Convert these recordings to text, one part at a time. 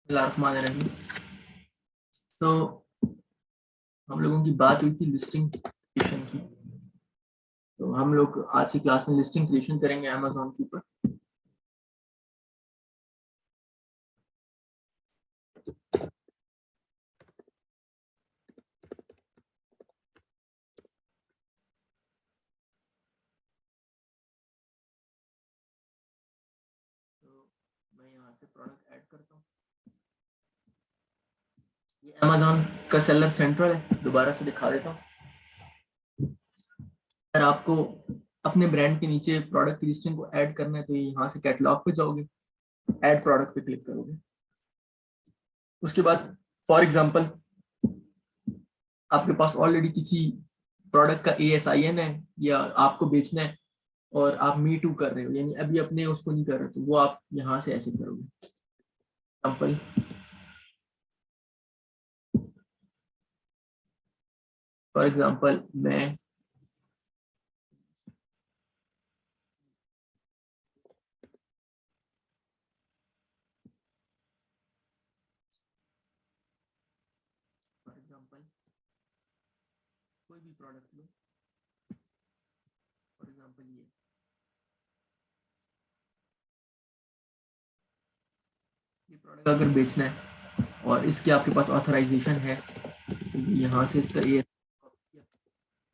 बिस्मिल्लाहिर्रहमानिर्रहीम। तो हम लोगों की बात हुई थी लिस्टिंग क्रिएशन की। तो हम लोग आज की क्लास में लिस्टिंग क्रिएशन करेंगे अमेज़न के ऊपर। तो मैं यहाँ से प्रोडक्ट ऐड करता हूँ। ये अमेज़न का सेलर सेंट्रल है, दोबारा से दिखा देता हूँ। अगर आपको अपने ब्रांड के नीचे प्रोडक्ट की लिस्टिंग को ऐड करना है तो यहाँ से कैटलॉग पे जाओगे, ऐड प्रोडक्ट पे क्लिक करोगे। उसके बाद फॉर एग्जांपल आपके पास ऑलरेडी किसी प्रोडक्ट का ASIN है या आपको बेचना है और आप मी टू कर रहे हो, यानी अभी अपने उसको नहीं कर रहे, तो वो आप यहाँ से ऐसे करोगे। एग्जाम्पल फॉर एग्जाम्पल मैं फॉर एग्जाम्पल कोई भी प्रोडक्ट लो, फॉर एग्जाम्पल ये प्रोडक्ट अगर बेचना है और इसके आपके पास ऑथराइजेशन है तो यहाँ से इसका ये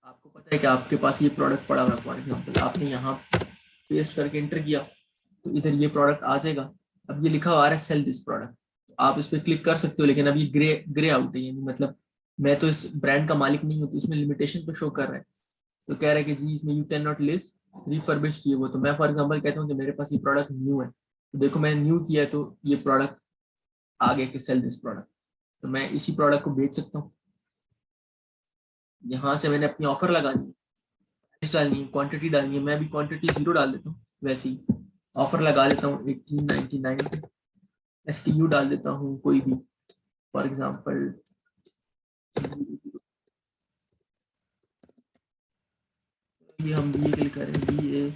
आपको पता है कि आपके पास ये प्रोडक्ट पड़ा हुआ है। फॉर एग्जाम्पल आपने यहाँ पेस्ट करके एंटर किया तो इधर ये प्रोडक्ट आ जाएगा। अब ये लिखा हुआ आ रहा है सेल दिस प्रोडक्ट, आप इस पर क्लिक कर सकते हो, लेकिन अब ये ग्रे ग्रे आउट है, यानी मतलब मैं तो इस ब्रांड का मालिक नहीं हूँ, तो इसमें लिमिटेशन तो शो कर रहा है। तो कह रहा है कि जी इसमें you can not list refurbished ये वो। तो मैं फॉर एग्जांपल कहता हूँ कि मेरे पास ये प्रोडक्ट न्यू है, तो देखो मैंने न्यू किया तो ये प्रोडक्ट आ गया कि सेल दिस प्रोडक्ट। तो मैं इसी प्रोडक्ट को बेच सकता हूँ। यहाँ से मैंने अपनी ऑफर लगानी है, प्राइस डालनी है, क्वांटिटी डालनी है। मैं भी क्वांटिटी 0 डाल देता हूँ, वैसे ही ऑफर लगा देता हूँ 1899। SKU डाल देता हूँ कोई भी, फॉर एग्जांपल ये हम BA क्लिक करें, BA।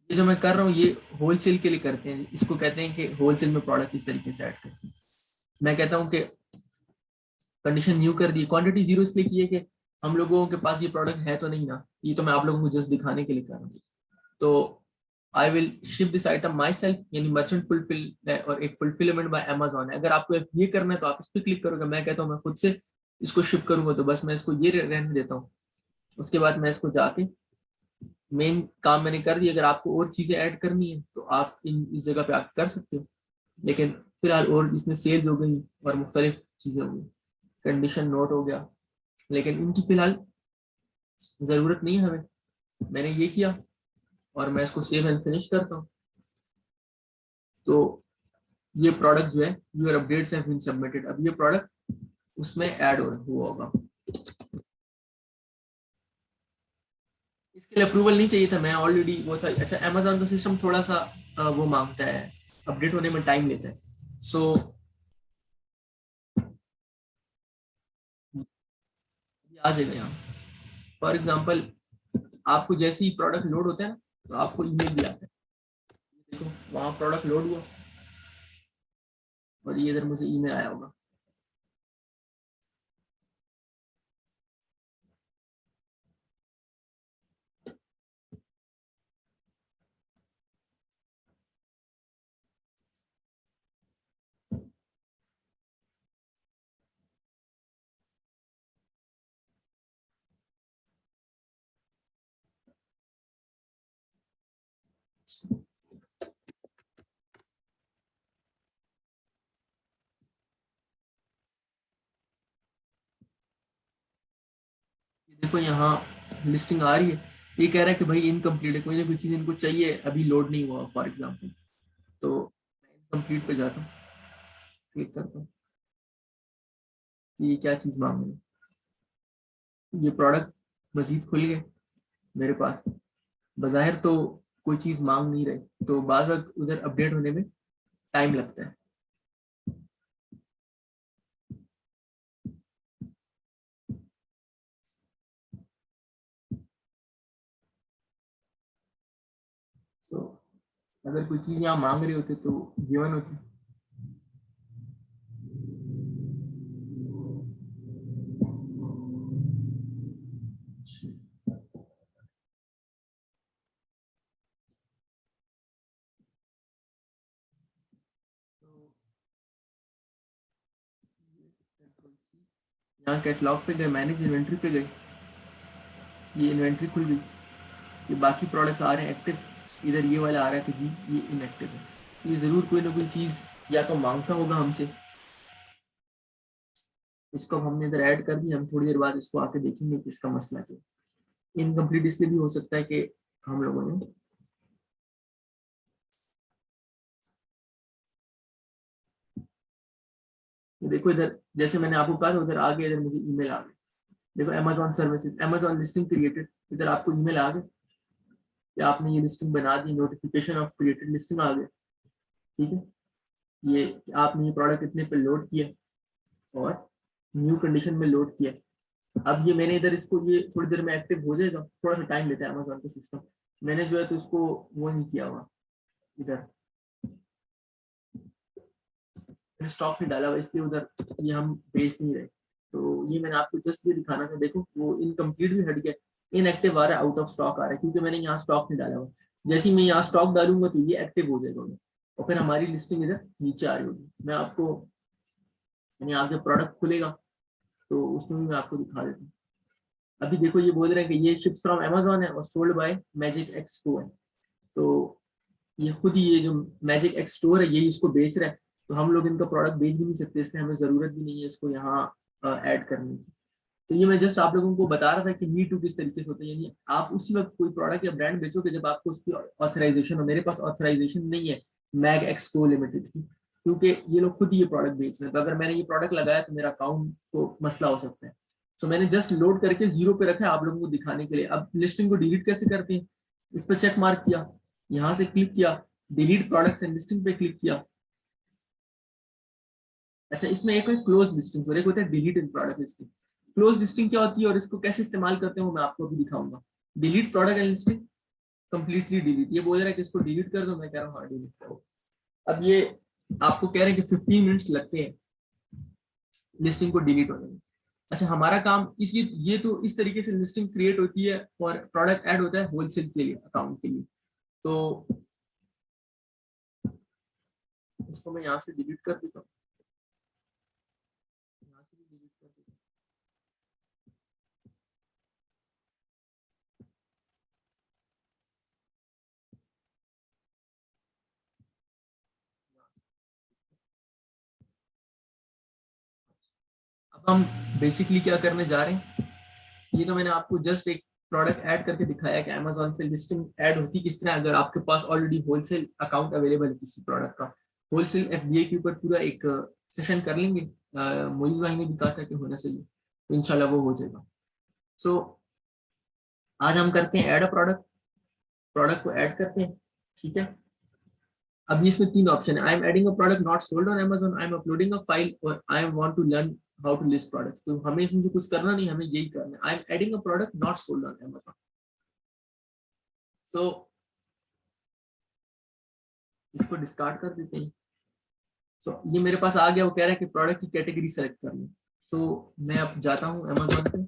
ये जो मैं कर रहा हूँ ये होलसेल के लिए करते हैं, इसको कहते हैं कि होलसेल में प्रोडक्ट इस तरीके से ऐड करते हैं। मैं कहता हूँ कि कंडीशन न्यू कर दी, क्वांटिटी 0 इसलिए की है कि हम लोगों के पास ये प्रोडक्ट है तो नहीं ना, ये तो मैं आप लोगों को जस्ट दिखाने के लिए कर रहा हूँ। तो I will ship this item my self, यानी मर्चेंट फुलफिल है और एक फुलफिलमेंट बाय अमेजोन है। अगर आपको ये करना है तो आप इस पर क्लिक करोगे। मैं कहता हूँ मैं खुद से इसको शिप करूंगा, तो बस मैं इसको ये रहने देता हूँ। उसके बाद मैं इसको जाके मेन काम मैंने कर दिया। अगर आपको और चीजें ऐड करनी है तो आप इस जगह पे आप कर सकते हो, लेकिन फिलहाल और इसमें सेल्स हो गई और मुख्तलिफ चीजें हो गई, कंडीशन नोट हो गया, लेकिन इनकी फिलहाल जरूरत नहीं है हमें। मैंने ये किया और मैं इसको सेव एंड फिनिश करता हूँ। तो ये प्रोडक्ट जो है your updates have been submitted, अब ये प्रोडक्ट उसमें ऐड हुआ होगा। इसके लिए अप्रूवल नहीं चाहिए था, मैं ऑलरेडी वो था। अच्छा, अमेजोन का सिस्टम थोड़ा सा वो मांगता है, अपडेट होने में टाइम लेता है। सो आ जाएगा यहाँ। फॉर एग्जांपल आपको जैसे ही प्रोडक्ट लोड होता है ना, तो आपको ईमेल भी आता है। देखो वहाँ प्रोडक्ट लोड हुआ और ये इधर मुझे ईमेल आया होगा। देखो यहाँ लिस्टिंग आ रही है, ये कह रहा है कि भाई इनकम्प्लीट है, कोई ना कोई चीज़ इनको चाहिए, अभी लोड नहीं हुआ फॉर एग्जांपल। तो मैं इनकम्प्लीट पे जाता हूँ, क्लिक करता हूँ कि ये क्या चीज़ मांग रही है। ये प्रोडक्ट मजीद खुल गए मेरे पास, बज़ाहिर तो कोई चीज़ मांग नहीं रहे, तो बाज़ वक़्त उधर अपडेट होने में टाइम लगता है। सो अगर कोई चीज यहाँ मांग रहे होते तो गिवन होती। यहाँ कैटलॉग पे गए, मैनेज इन्वेंट्री पे गए, ये इन्वेंट्री खुल गई, ये बाकी प्रोडक्ट्स आ रहे हैं एक्टिव, इधर ये वाला आ रहा है कि जी ये इनएक्टिव है। ये जरूर कोई ना कोई चीज या तो मांगता होगा हमसे, इसको हमने इधर ऐड कर दिया, हम थोड़ी देर बाद इसको आके देखेंगे कि इसका मसला क्या है। इनकम्प्लीट इसलिए भी हो सकता है कि हम लोगों ने देखो इधर, जैसे मैंने आपको कहा था उधर आ गया, इधर मुझे ईमेल आ गया। देखो Amazon services, Amazon listing created, इधर आपको ईमेल आ गया कि आपने ये लिस्टिंग बना दी, नोटिफिकेशन ऑफ क्रिएटेड लिस्टिंग आ गया। ठीक है, ये आपने ये प्रोडक्ट इतने पे लोड किया और न्यू कंडीशन में लोड किया। अब ये मैंने इधर इसको, ये थोड़ी देर में एक्टिव हो जाएगा, थोड़ा सा टाइम लेता है अमेजोन का सिस्टम। मैंने जो है तो इसको वो नहीं किया हुआ, इधर स्टॉक नहीं डाला हुआ, इसलिए उधर ये हम बेच नहीं रहे। तो ये मैंने आपको जस्ट ये दिखाना था। देखो वो इनकम्प्लीट भी हट गया, इनएक्टिव आ रहा है, आउट ऑफ स्टॉक आ रहा है, क्योंकि मैंने यहाँ स्टॉक नहीं डाला हुआ। जैसे ही मैं यहाँ स्टॉक डालूंगा तो ये एक्टिव हो जाएगा और फिर हमारी लिस्टिंग इधर नीचे आ रही होगी। मैं आपको यानी आप जब प्रोडक्ट खुलेगा तो उसमें भी मैं आपको दिखा देता हूँ। अभी देखो ये बोल रहे हैं कि ये शिप फ्रॉम अमेजोन है और सोल्ड बाय मैजिक एक्स को है। तो ये खुद ही, ये जो मैजिक एक्स स्टोर है यही इसको बेच रहा है, तो हम लोग इनका प्रोडक्ट बेच भी नहीं सकते, इसलिए हमें जरूरत भी नहीं है इसको यहाँ ऐड करने की। तो ये मैं जस्ट आप लोगों को बता रहा था कि मी टू किस तरीके से होता है, यानी आप उसी वक्त कोई प्रोडक्ट या ब्रांड बेचोगे जब आपको उसकी ऑथराइजेशन हो। मेरे पास ऑथराइजेशन नहीं है मैग एक्सको लिमिटेड की, क्योंकि ये लोग खुद ही ये प्रोडक्ट बेच रहे हैं। तो अगर मैंने ये प्रोडक्ट लगाया तो मेरा अकाउंट को मसला हो सकता है। तो मैंने जस्ट लोड करके 0 पे रखा है आप लोगों को दिखाने के लिए। अब लिस्टिंग को डिलीट कैसे करते हैं, इस पर चेक मार्क किया, यहाँ से क्लिक किया, डिलीट प्रोडक्ट्स एंड लिस्टिंग पे क्लिक किया। अच्छा, इसमें एक है क्लोज लिस्टिंग और एक होता है डिलीट इन प्रोडक्ट लिस्टिंग। क्लोज लिस्टिंग क्या होती है और इसको कैसे इस्तेमाल करते हैं वो मैं आपको अभी दिखाऊंगा। Delete product and listing, completely delete. ये बोल रहा है कि इसको डिलीट कर दो, मैं कह रहा हूँ हाँ डिलीट करो। अब ये आपको कह रहे हैं कि 15 मिनट्स लगते हैं लिस्टिंग को डिलीट होने में। अच्छा, हमारा काम इस ये तो इस तरीके से लिस्टिंग क्रिएट होती है और प्रोडक्ट ऐड होता है होलसेल के लिए, अकाउंट के लिए। तो इसको मैं यहाँ से डिलीट कर देता हूँ, यहाँ से भी डिलीट कर देता हूँ। अब हम बेसिकली क्या करने जा रहे हैं, ये तो मैंने आपको जस्ट एक प्रोडक्ट ऐड करके दिखाया कि अमेजोन पे लिस्टिंग ऐड होती किस तरह, अगर आपके पास ऑलरेडी होलसेल अकाउंट अवेलेबल है किसी प्रोडक्ट का। होलसेल एफबीए के ऊपर पूरा एक सेशन कर लेंगे, मोइज भाई ने भी कहा था कि होना चाहिए, तो इंशाल्लाह वो हो जाएगा। सो आज हम करते हैं ऐड अ प्रोडक्ट, प्रोडक्ट को ऐड करते हैं। ठीक है, अब इसमें 3 ऑप्शन है। I am adding a product not sold on Amazon, I am uploading a file और I am want to learn how to list products. तो हमें इसमें से कुछ करना नहीं, हमें यही करना है। I am adding a product not sold on Amazon. So इसको डिस्कार्ड कर देते हैं। सो ये मेरे पास आ गया, वो कह रहा है कि प्रोडक्ट की कैटेगरी सेलेक्ट कर लो। सो मैं अब जाता हूँ अमेजोन पे,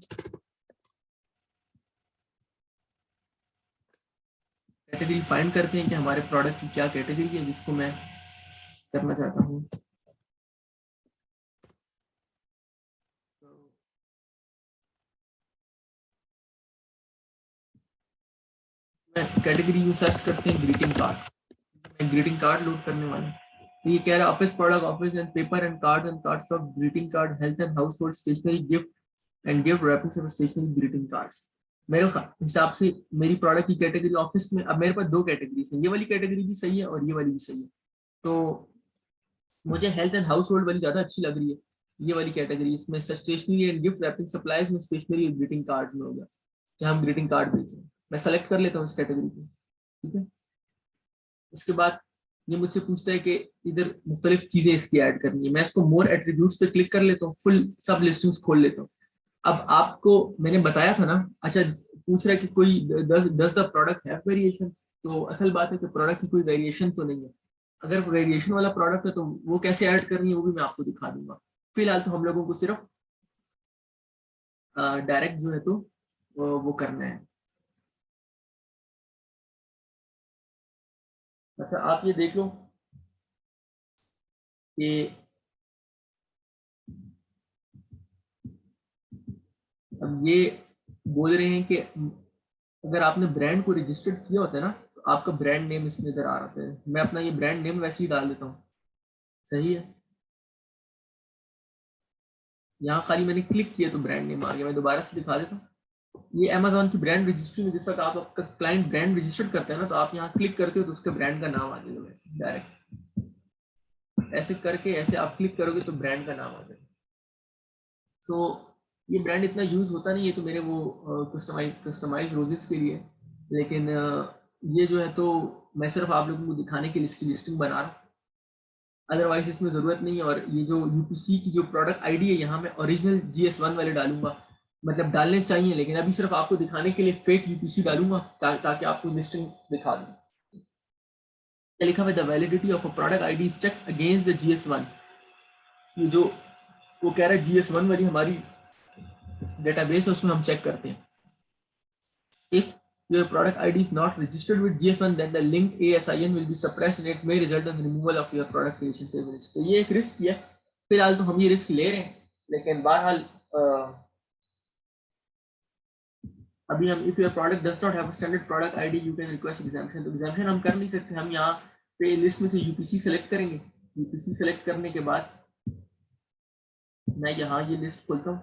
कैटेगरी फाइंड करते हैं कि हमारे प्रोडक्ट की क्या कैटेगरी है जिसको मैं करना चाहता हूँ। मैं कैटेगरी में सर्च करते हैं ग्रीटिंग कार्ड, मैं ग्रीटिंग कार्ड लोड करने वाला हूँ। तो ये कह रहा है office product, office and paper and cards of greeting card, health and household stationery, gift and gift wrappings of stationery greeting cards. मेरे हिसाब से मेरी प्रोडक्ट की कैटेगरी ऑफिस में, अब मेरे पास 2 कैटेगरीज हैं, ये वाली कैटेगरी भी सही है और ये वाली भी सही है। तो मुझे हेल्थ एंड हाउस होल्ड वाली ज्यादा अच्छी लग रही है, ये वाली कैटेगरी। इसमें stationery and gift wrapping supplies में स्टेशनरी और ग्रीटिंग कार्ड में होगा कि हम ग्रीटिंग कार्ड बेच रहे हैं। मैं सेलेक्ट कर लेता हूँ इस कैटेगरी को। ठीक है, उसके बाद ये मुझसे पूछता है कि इधर मुख्तलिफ चीजें इसकी ऐड करनी है। मैं इसको मोर एट्रीब्यूट्स पे क्लिक कर लेता हूँ, फुल सब लिस्टिंग्स खोल लेता हूँ। अब आपको मैंने बताया था ना, अच्छा पूछ रहा है कि कोई दस द प्रोडक्ट है वेरिएशन, तो असल बात है कि प्रोडक्ट की कोई वेरिएशन तो नहीं है। अगर वेरिएशन वाला प्रोडक्ट है तो वो कैसे ऐड करनी है वो भी मैं आपको दिखा दूंगा। फिलहाल तो हम लोगों को सिर्फ डायरेक्ट जो है तो वो करना है। अच्छा आप ये देख लो कि अब ये बोल रहे हैं कि अगर आपने ब्रांड को रजिस्टर्ड किया होता है ना तो आपका ब्रांड नेम इसमें इधर आ रहा है। मैं अपना ये ब्रांड नेम वैसे ही डाल देता हूँ, सही है। यहाँ खाली मैंने क्लिक किया तो ब्रांड नेम आ गया। मैं दोबारा से दिखा देता हूँ। ये अमेजोन की ब्रांड रजिस्ट्री में जिस वक्त आप आपका क्लाइंट ब्रांड रजिस्टर्ड करते हैं ना तो आप यहाँ क्लिक करते हो तो उसके ब्रांड का नाम आ जाएगा। वैसे डायरेक्ट ऐसे करके ऐसे आप क्लिक करोगे तो ब्रांड का नाम आ जाएगा। सो ये ब्रांड इतना यूज होता नहीं है, तो मेरे वो कस्टमाइज रोजेस के लिए। लेकिन ये जो है तो मैं सिर्फ आप लोगों को दिखाने के लिए इसकी लिस्टिंग बना रहा हूँ, अदरवाइज इसमें जरूरत नहीं है। और ये जो यूपीसी की जो प्रोडक्ट आईडी है यहाँ मैं ओरिजिनल GS1 वाले डालूंगा, मतलब डालने चाहिए, लेकिन अभी सिर्फ आपको दिखाने के लिए फेक यूपीसी डालूंगा ताकि आपको लिस्टिंग दिखा दूं। लिखा हुआ the validity of a product ID is check against the GS1। ये जो वो कह रहा है GS1 वाली हमारी डेटाबेस है उसमें हम चेक करते हैं। If your product ID is not registered with GS1, then the linked ASIN will be suppressed and it may result in removal of your product creation privilege। तो ये एक रिस्क है, फिलहाल तो हम ये रिस्क ले रहे हैं, लेकिन बहरहाल अभी हम if your product does not have a standard product ID you can request exemption। तो exemption हम कर नहीं सकते। हम यहाँ पे लिस्ट में से UPC सेलेक्ट करेंगे। UPC सेलेक्ट करने के बाद मैं यहाँ ये लिस्ट खोलता हूँ।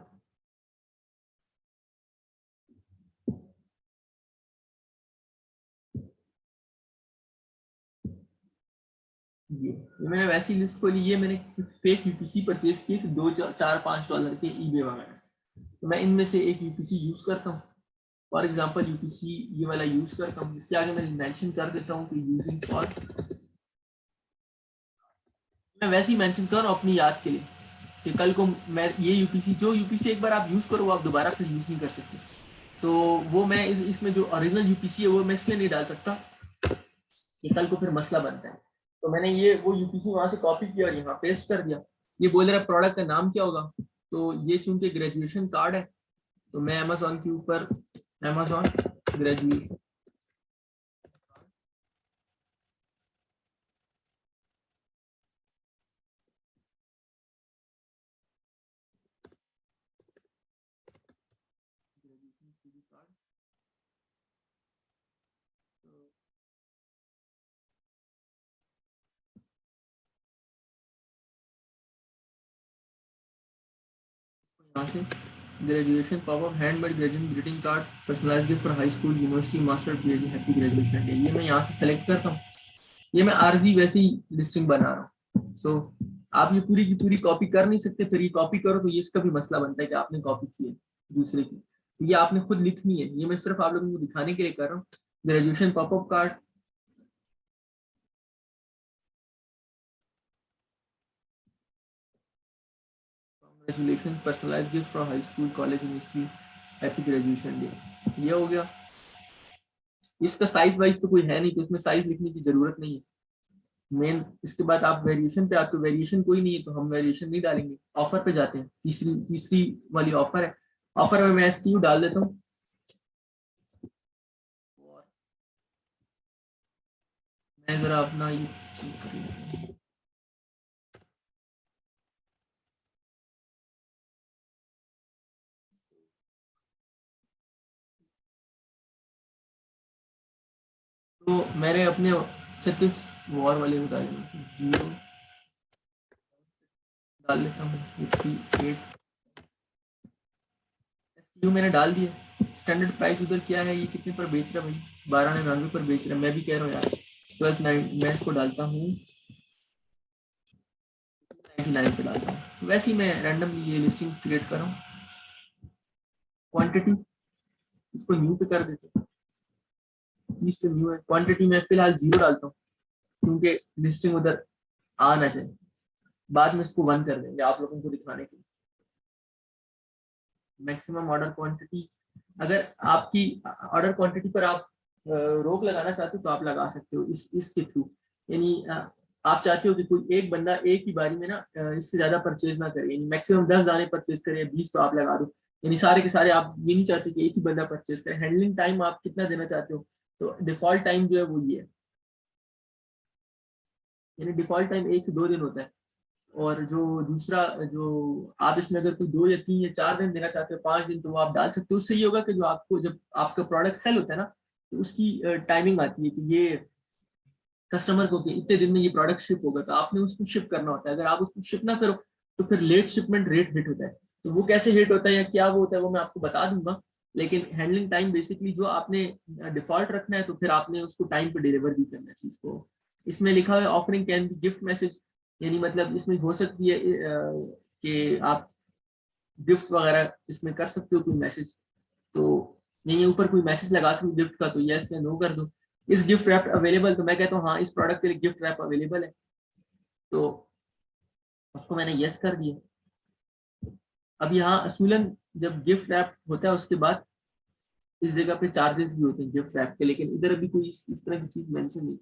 ये मैंने वैसी लिस्ट खोली। ये मैंने फेक यूपीसी परचेज किए थे $2-4-5 के eBay वगैरह से। तो मैं इनमें से एक यूपीसी यूज करता हूँ। फॉर एग्जांपल यूपीसी ये वाला यूज करता हूँ। इसके आगे मैं मेंशन कर देता हूँ कि यूजिंग फॉर, मैं वैसे ही मेंशन कर रहा हूँ अपनी याद के लिए कि कल को मैं ये यूपीसी, जो यूपीसी एक बार आप यूज करो आप दोबारा फिर यूज नहीं कर सकते। तो वो मैं इसमें जो ओरिजिनल यूपीसी है वो मैं इसलिए नहीं डाल सकता कि कल को फिर मसला बनता है। तो मैंने ये वो यूपीसी वहां से कॉपी किया और यहाँ पेस्ट कर दिया। ये बोल रहा है प्रोडक्ट का नाम क्या होगा, तो ये चूंकि ग्रेजुएशन कार्ड है तो मैं अमेजोन के ऊपर अमेजोन ग्रेजुएशन कार्ड, यहाँ से graduation popup handmade graduation greeting card personalised gift for high school university master PhD happy graduation day. ये मैं यहाँ से सेलेक्ट करता हूँ। ये मैं आरजी वैसे ही लिस्टिंग बना रहा हूँ। सो आप ये पूरी की पूरी कॉपी कर नहीं सकते, फिर ये कॉपी करो तो ये इसका भी मसला बनता है कि आपने कॉपी की है दूसरे की। ये आपने खुद लिखनी है। ये मैं सिर्फ आप लोगों को दिखाने के लिए कर रहा हूँ। Graduation popup card, congratulation personalised gift from high school college university happy graduation day. ये हो गया। इसका साइज वाइज तो कोई है नहीं तो इसमें साइज लिखने की जरूरत नहीं है मेन। इसके बाद आप वेरिएशन पे आते हो, वेरिएशन कोई नहीं है तो हम वेरिएशन नहीं डालेंगे। ऑफर पे जाते हैं। तीसरी तीसरी वाली ऑफर है। ऑफर में मैं SKU डाल देता हूँ। मैं जरा अपना ये चेक कर लेता हूँ। तो मैंने अपने 36 वॉर वाले बता जीरो डाल लेता हूँ। 8 SKU मैंने डाल दिया। स्टैंडर्ड प्राइस उधर क्या है, ये कितने पर बेच रहा है भाई, 1299 पर बेच रहा है। मैं भी कह रहा हूँ यार 1299 मैं इसको डालता हूँ 99 पे डालता हूँ। वैसे ही मैं रैंडमली ये लिस्टिंग क्रिएट कर रहा हूँ। क्वांटिटी इसको न्यू पे कर देते हैं। चीज तो न्यू है। क्वांटिटी में फिलहाल 0 डालता हूँ क्योंकि लिस्टिंग उधर आना चाहिए। बाद में इसको 1 कर देंगे आप लोगों को दिखाने के लिए। मैक्सिमम ऑर्डर क्वांटिटी अगर आपकी ऑर्डर क्वांटिटी पर आप रोक लगाना चाहते हो तो आप लगा सकते हो इसके थ्रू। यानी आप चाहते हो कि कोई एक बंदा एक ही बारी में ना इससे ज्यादा परचेज ना करे, यानी मैक्सिमम 10 दाने परचेज करे या 20 तो आप लगा दो। यानी सारे के सारे आप ये नहीं चाहते कि एक ही बंदा परचेज करे। हैंडलिंग टाइम आप कितना देना चाहते हो, तो डिफॉल्ट टाइम जो है वो ये है, यानी डिफॉल्ट टाइम 1 से 2 दिन होता है। और जो दूसरा जो आप इसमें अगर कोई 2 या 3 या 4 दिन देना चाहते हो, 5 दिन, तो वो आप डाल सकते हो। उससे ये होगा कि जो आपको जब आपका प्रोडक्ट सेल होता है ना, तो उसकी टाइमिंग आती है कि ये कस्टमर को कि इतने दिन में ये प्रोडक्ट शिप होगा, तो आपने उसको शिप करना होता है। अगर आप उसको शिप ना करो तो फिर लेट शिपमेंट रेट हिट होता है। तो वो कैसे हिट होता है या क्या वो होता है वो मैं आपको बता दूंगा। लेकिन हैंडलिंग टाइम बेसिकली जो आपने डिफॉल्ट रखना है, तो फिर आपने उसको टाइम पे डिलीवर भी करना है चीज को। इसमें लिखा हुआ है offering can be gift message, यानी मतलब इसमें हो सकती है कि आप गिफ्ट वगैरह इसमें कर सकते हो कोई मैसेज। तो नहीं, ऊपर कोई मैसेज लगा सकते गिफ्ट का, तो यस या नो कर दो। इस गिफ्ट रैप अवेलेबल, तो मैं कहता हूँ हाँ इस प्रोडक्ट के लिए गिफ्ट रैप अवेलेबल है, तो उसको मैंने यस कर दिया। अब यहाँ असूलन जब गिफ्ट रैप होता है उसके बाद इस जगह पे चार्जेस भी होते हैं गिफ्ट रैप के, लेकिन इधर अभी कोई इस तरह की चीज मेंशन नहीं।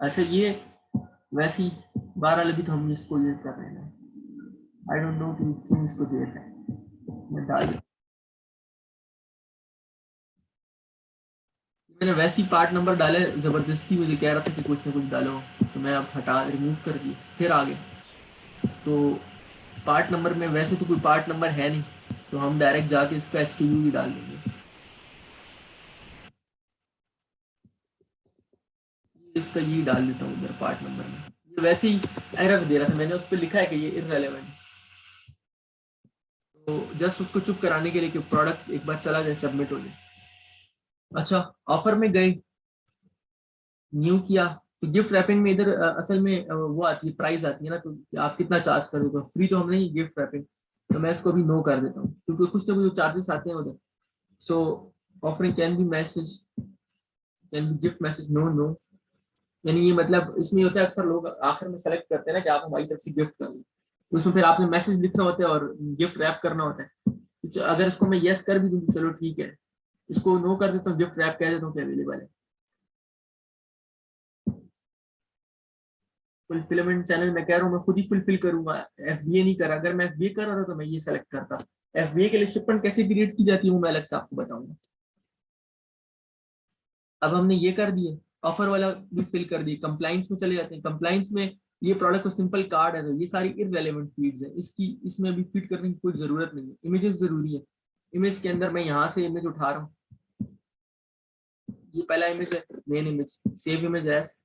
अच्छा ये वैसे ही बहरहाल अभी तो हम इसको ये कर रहे हैं। आई डोंट नो कि क्यों इसको दे रहा है, मैं डाल, मैंने वैसे ही पार्ट नंबर डाले, जबरदस्ती मुझे कह रहा था कि कुछ ना कुछ डालो, तो मैं अब हटा रिमूव कर दिया फिर आगे। तो पार्ट नंबर में वैसे तो कोई पार्ट नंबर है नहीं, तो हम डायरेक्ट जाके इसका एसक्यूयू भी डाल देंगे। इसका ये डाल देता हूँ इधर पार्ट नंबर में। ये वैसे ही एरर दे रहा था, मैंने उस पर लिखा है कि ये इररेलेवेंट, तो जस्ट उसको चुप कराने के लिए कि प्रोडक्ट एक बार चला जाए, सबमिट हो जाए। अच्छा, ऑफर में गए, न्यू किया, तो गिफ्ट रैपिंग में इधर असल में वो आती है, प्राइस आती है ना, तो आप कितना चार्ज कर देते हो। फ्री तो हम नहीं गिफ्ट रैपिंग, तो मैं इसको भी नो कर देता हूँ क्योंकि कुछ ना कुछ चार्जेस आते हैं उधर। So offering can be message, can be gift message, no no. यानी ये मतलब इसमें होता है अक्सर लोग आखिर में सेलेक्ट करते हैं ना कि आप हमारी तरफ से गिफ्ट करो, उसमें फिर आपने मैसेज लिखना होता है और गिफ्ट रैप करना होता है। तो अगर इसको मैं यस कर भी दूँ तो चलो ठीक है, इसको नो कर देता हूँ, गिफ्ट रैप कह देता हूँ कि अवेलेबल है। फुलफिलमेंट चैनल मैं कह रहा हूँ मैं खुद ही फुलफिल करूंगा, एफबीए नहीं करा। अगर मैं एफबीए कर रहा था तो मैं ये सेलेक्ट करता। एफबीए के लिए शिपमेंट कैसे क्रिएट की जाती है वो मैं अलग से आपको बताऊंगा। अब हमने ये कर दिए, ऑफर वाला भी फिल कर दिए। कंप्लाइंस में चले जाते हैं। कंप्लाइंस में ये प्रोडक्ट को सिंपल कार्ड है, तो ये सारी इररेलेवेंट फीड्स है, इसकी इसमें अभी फीड करने की कोई जरूरत नहीं है। इमेजेस जरूरी है। इमेज के अंदर मैं यहाँ से इमेज उठा रहा हूँ, ये पहला इमेज है, main image, save image as.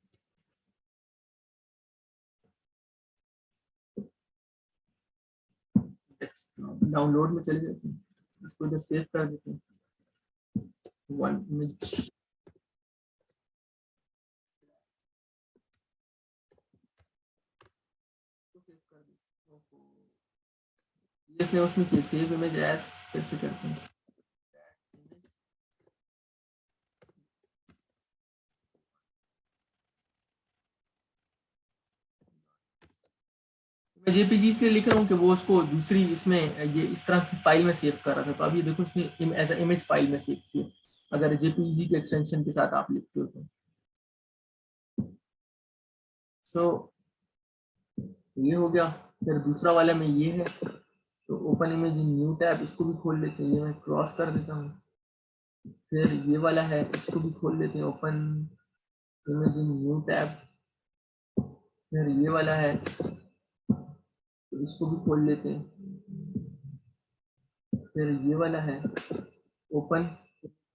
Download में चले जाते हैं, इसको इधर सेव कर देते हैं, वन इमेज। इसने उसमें किया सेव इमेज एज, कैसे करते हैं। मैं जेपीजी इसलिए लिख रहा हूँ कि वो उसको दूसरी इसमें ये इस तरह की फाइल में सेव कर रहा था, तो अब ये देखो इसने एज इमेज फाइल में सेव किया। अगर जेपीजी के एक्सटेंशन के साथ आप लिखते हो तो। सो ये हो गया। फिर दूसरा वाला में ये है, तो open image in new tab, इसको भी खोल लेते हैं, ये मैं क्रॉस कर देता हूँ। फिर ये वाला है, इसको भी खोल लेते हैं, open image in new tab. फिर ये वाला है, तो इसको भी खोल लेते हैं। फिर ये वाला है, ओपन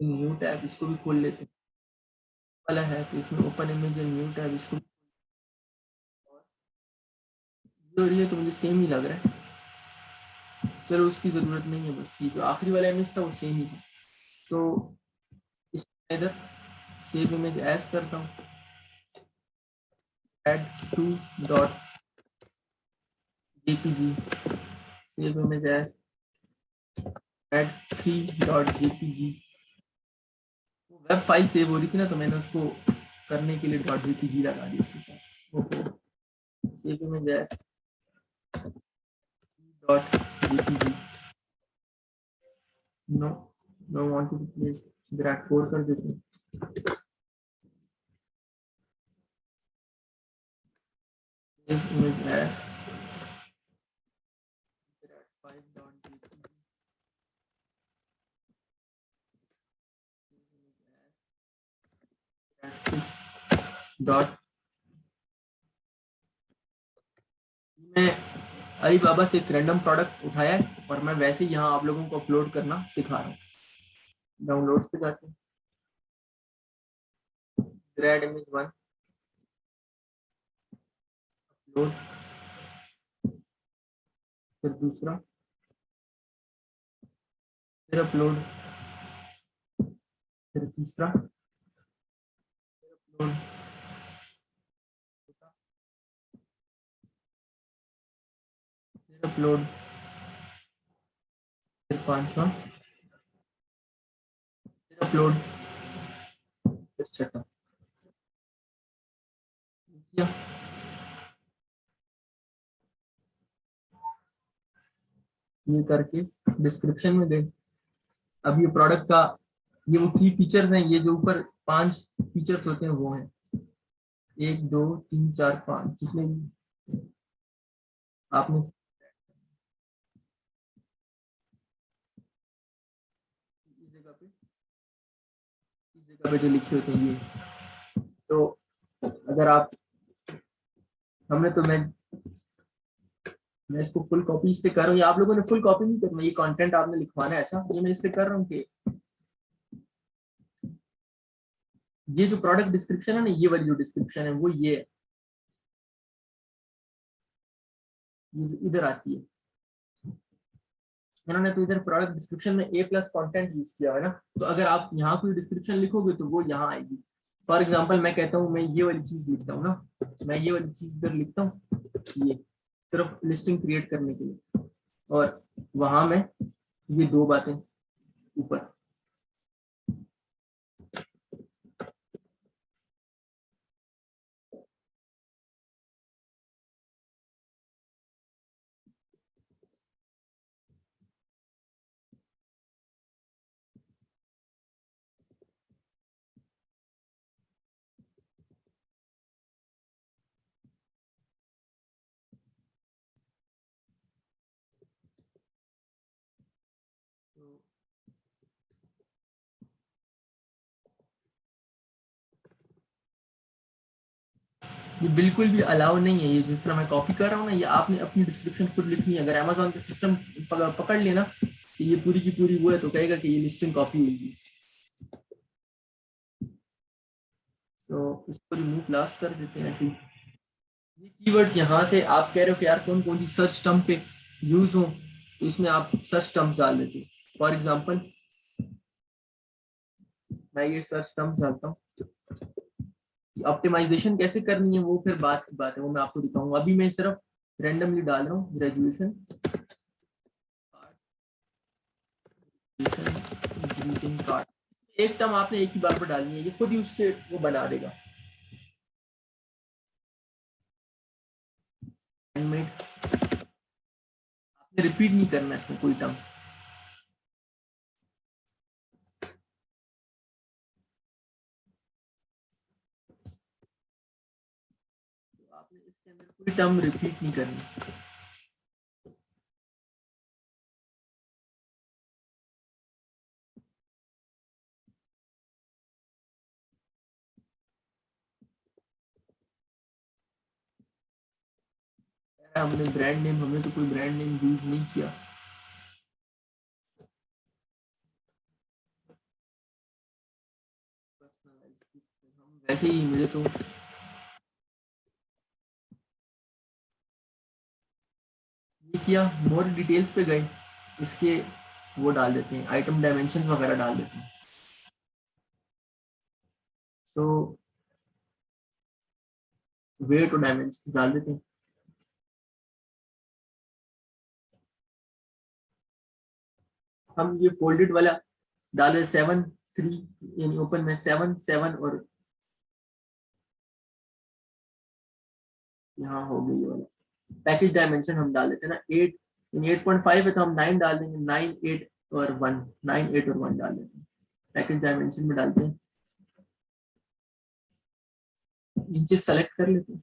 न्यू टैब, इसको भी खोल लेते हैं। वाला है तो इसमें ओपन इमेज न्यू टैब, इसको जो ये तो मुझे सेम ही लग रहा है, चलो उसकी जरूरत नहीं है, बस ये जो आखिरी वाला इमेज था वो सेम ही था। तो इस इधर सेव इमेज एज करता हूँ, add to dot JPG, save image as, 3.jpg web file save हो रही थी ना, तो मैंने उसको करने के लिए .jpg लगा दी उसके साथ। ओहो, save image as .jpg no no want to place grad 4 कर देते हैं। Save image as grad5.jpg grad6 dot मैं अलीबाबा से एक रैंडम प्रोडक्ट उठाया है और मैं वैसे ही यहाँ आप लोगों को अपलोड करना सिखा रहा हूँ। डाउनलोड पे जाते हैं, ग्रैड इमेज 1 अपलोड, फिर दूसरा, फिर अपलोड, फिर तीसरा अपलोड, फिर अपलोड, फिर पांचवा, फिर अपलोड, फिर छठा। ये करके डिस्क्रिप्शन में दे। अब ये प्रोडक्ट का ये वो की फीचर्स हैं, ये जो ऊपर 5 फीचर्स होते हैं वो हैं 1 2 3 4 5 जितने भी आपने इस जगह पे जो लिखे होते हैं ये। तो अगर आप हमने तो मैं इसको फुल कॉपी इससे कर रहा हूँ, या आप लोगों ने फुल कॉपी नहीं करना, ये कंटेंट आपने लिखवाना है। अच्छा, ये मैं इससे कर रहा हूँ कि ये जो प्रोडक्ट डिस्क्रिप्शन है ना, ये वाली जो डिस्क्रिप्शन है वो ये इधर आती है। इन्होंने तो इधर प्रोडक्ट डिस्क्रिप्शन में ए प्लस कॉन्टेंट यूज किया है ना, तो अगर आप यहाँ कोई डिस्क्रिप्शन लिखोगे तो वो यहाँ आएगी। फॉर एग्जाम्पल मैं कहता हूँ मैं ये वाली चीज लिखता हूँ ना, मैं ये वाली चीज इधर लिखता हूँ, ये सिर्फ लिस्टिंग क्रिएट करने के लिए, और वहां में ये 2 बातें ऊपर। ये बिल्कुल भी अलाउ नहीं है, ये जिस तरह मैं कॉपी कर रहा हूँ ना, ये आपने अपनी डिस्क्रिप्शन खुद लिखनी है। अगर अमेजोन का सिस्टम पकड़ लेना कि ये पूरी की पूरी वो है, तो कहेगा कि ये लिस्टिंग कॉपी हुई। तो इसको रिमूव लास्ट कर देते हैं ऐसे ही। ये कीवर्ड्स यहाँ से आप कह रहे हो कि यार कौन कौन सी सर्च टर्म पे यूज हो, तो इसमें आप सर्च टर्म्स डाल देते हो। फॉर एग्जांपल मैं ये सर्च टर्म्स डालता हूँ। ऑप्टिमाइजेशन कैसे करनी है वो फिर बात की बात है, वो मैं आपको दिखाऊंगा। अभी मैं सिर्फ रैंडमली डाल रहा हूँ ग्रेजुएशन ग्रीटिंग कार्ड। एक टर्म आपने एक ही बार पर डालनी है, ये खुद ही उसके वो बना देगा। आपने रिपीट नहीं करना इसमें कोई टर्म। आपने इसके अंदर कोई टर्म रिपीट नहीं करनी। हमने ब्रांड नेम, हमने तो कोई ब्रांड नेम यूज नहीं किया। हम वैसे ही मुझे तो ये किया, मोर डिटेल्स पे गए, इसके वो डाल देते हैं, आइटम डायमेंशंस वगैरह डाल देते हैं। सो वेट और डायमेंशंस डाल देते हैं। हम ये फोल्डेड वाला डाले 7-3, यानी ओपन में 7-7 और यहाँ हो गई ये वाला पैकेज डायमेंशन हम डाल देते हैं ना 8, 8.5 है तो हम 9 डाल देंगे, 9, 8 और 1, 9, 8 और 1 डाल देते हैं, पैकेज डायमेंशन में डालते हैं, नीचे सेलेक्ट कर लेते हैं।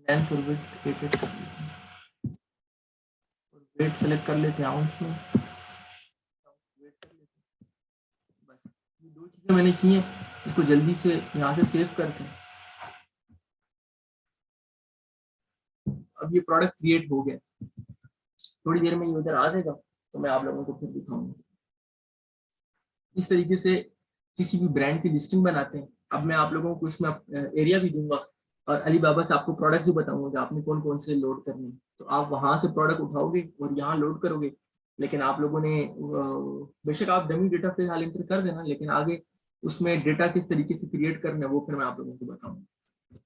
लेंथ और विड्थ 8 कर लेते हैं और वेट सेलेक्ट कर लेते हैं आउंस में, वेट कर लेते हैं। बस ये दो चीजें मैंने की हैं, इसको जल्दी से यहाँ से सेव करते हैं। अब ये प्रोडक्ट क्रिएट हो गया, थोड़ी देर में ये उधर आ जाएगा तो मैं आप लोगों को फिर दिखाऊंगा। इस तरीके से किसी भी ब्रांड की लिस्टिंग बनाते हैं। अब मैं आप लोगों को इसमें एरिया भी दूंगा और अलीबाबा से आपको प्रोडक्ट्स भी बताऊंगा कि आपने कौन कौन से लोड करने हैं, तो आप वहां से प्रोडक्ट उठाओगे और यहाँ लोड करोगे। लेकिन आप लोगों ने बेशक आप डमी डेटा फिलहाल एंटर कर देना, लेकिन आगे उसमें डेटा किस तरीके से क्रिएट करना है वो फिर मैं आप लोगों को बताऊंगा।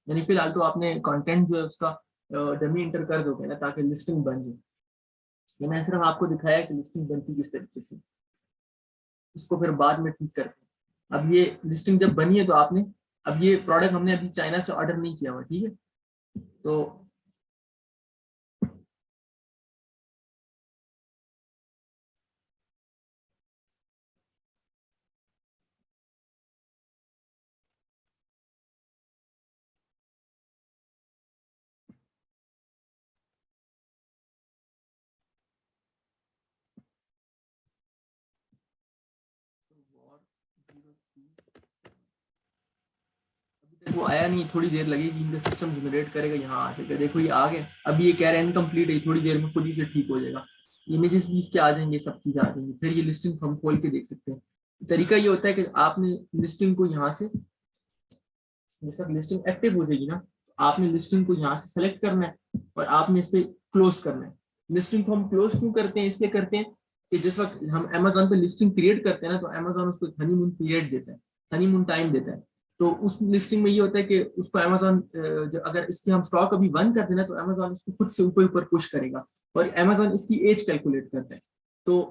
यानी फिलहाल तो आपने कंटेंट जो है उसका डमी एंटर कर दोगे ना, ताकि लिस्टिंग बन जाए। ये मैंने सिर्फ आपको दिखाया कि लिस्टिंग बनती किस तरीके से, इसको फिर बाद में ठीक करते हैं। अब ये लिस्टिंग जब बनी है तो आपने, अब ये प्रोडक्ट हमने अभी चाइना से ऑर्डर नहीं किया हुआ, ठीक है, तो वो आया नहीं, थोड़ी देर लगेगी, इनका सिस्टम जनरेट करेगा, यहाँ आ जाएगा। देखो ये आ गया, अभी ये कह रहे हैं इनकम्प्लीट है, थोड़ी देर में खुद ही से ठीक हो जाएगा। इमेजेस भी इसके आ जाएंगे, सब चीजें आ जाएंगी, फिर ये लिस्टिंग हम खोल के देख सकते हैं। तरीका ये होता है कि आपने लिस्टिंग को यहाँ से, जैसे लिस्टिंग एक्टिव हो जाएगी ना, तो आपने लिस्टिंग को यहाँ से सेलेक्ट करना है और आपने इस पे क्लोज करना है। लिस्टिंग को हम क्लोज क्यों करते हैं, इसलिए करते हैं कि जिस वक्त हम अमेजोन पे लिस्टिंग क्रिएट करते हैं ना, तो अमेजोन उसको हनीमून पीरियड देता है, हनीमून टाइम देता है। तो उस लिस्टिंग में ये होता है कि उसको अमेजोन, अगर इसके हम स्टॉक अभी 1 कर देना तो अमेजोन उसको खुद से ऊपर ऊपर पुश करेगा और अमेजोन इसकी एज कैलकुलेट करता है। तो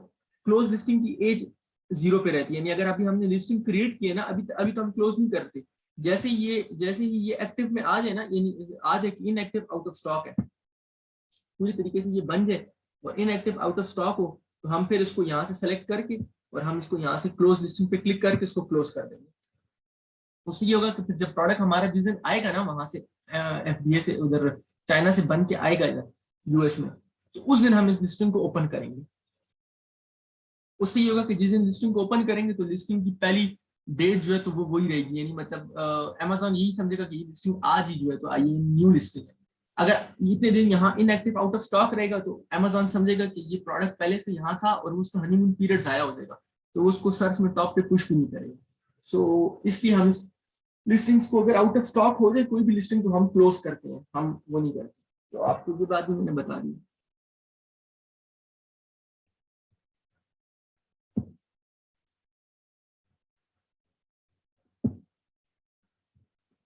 क्लोज लिस्टिंग की एज 0 पे रहती है, यानी अगर अभी हमने लिस्टिंग क्रिएट की है ना, अभी अभी तो हम क्लोज नहीं करते। जैसे ही ये एक्टिव में आ जाए ना, यानी आ जाए कि इनएक्टिव आउट ऑफ स्टॉक है, पूरी तरीके से ये बन जाए और इनएक्टिव आउट ऑफ स्टॉक हो, तो हम फिर इसको यहाँ से सेलेक्ट करके और हम इसको यहाँ से क्लोज लिस्टिंग पे क्लिक करके इसको क्लोज कर देंगे। उससे ये होगा कि जब प्रोडक्ट हमारा जिस दिन आएगा ना वहां से एफडीए से, उधर चाइना से बन के आएगा इधर यूएस में, तो उस दिन हम इस लिस्टिंग को ओपन करेंगे। उससे ये होगा कि जिस दिन लिस्टिंग को ओपन करेंगे तो लिस्टिंग की पहली डेट जो है तो वो वही रहेगी, यानी मतलब अमेजोन यही समझेगा कि ये लिस्टिंग आज ही जो है तो ये न्यू लिस्टिंग है। अगर इतने दिन यहाँ इनएक्टिव आउट ऑफ स्टॉक रहेगा तो अमेजोन समझेगा कि ये प्रोडक्ट पहले से यहाँ था और उसका हनीमून पीरियड जाया हो जाएगा, तो उसको सर्च में टॉप पे पुश भी नहीं करेगा। सो इसलिए हम लिस्टिंग्स को, अगर आउट ऑफ स्टॉक हो जाए कोई भी लिस्टिंग, तो हम क्लोज करते हैं, हम वो नहीं करते। तो आपको ये बात भी मैंने बता दी।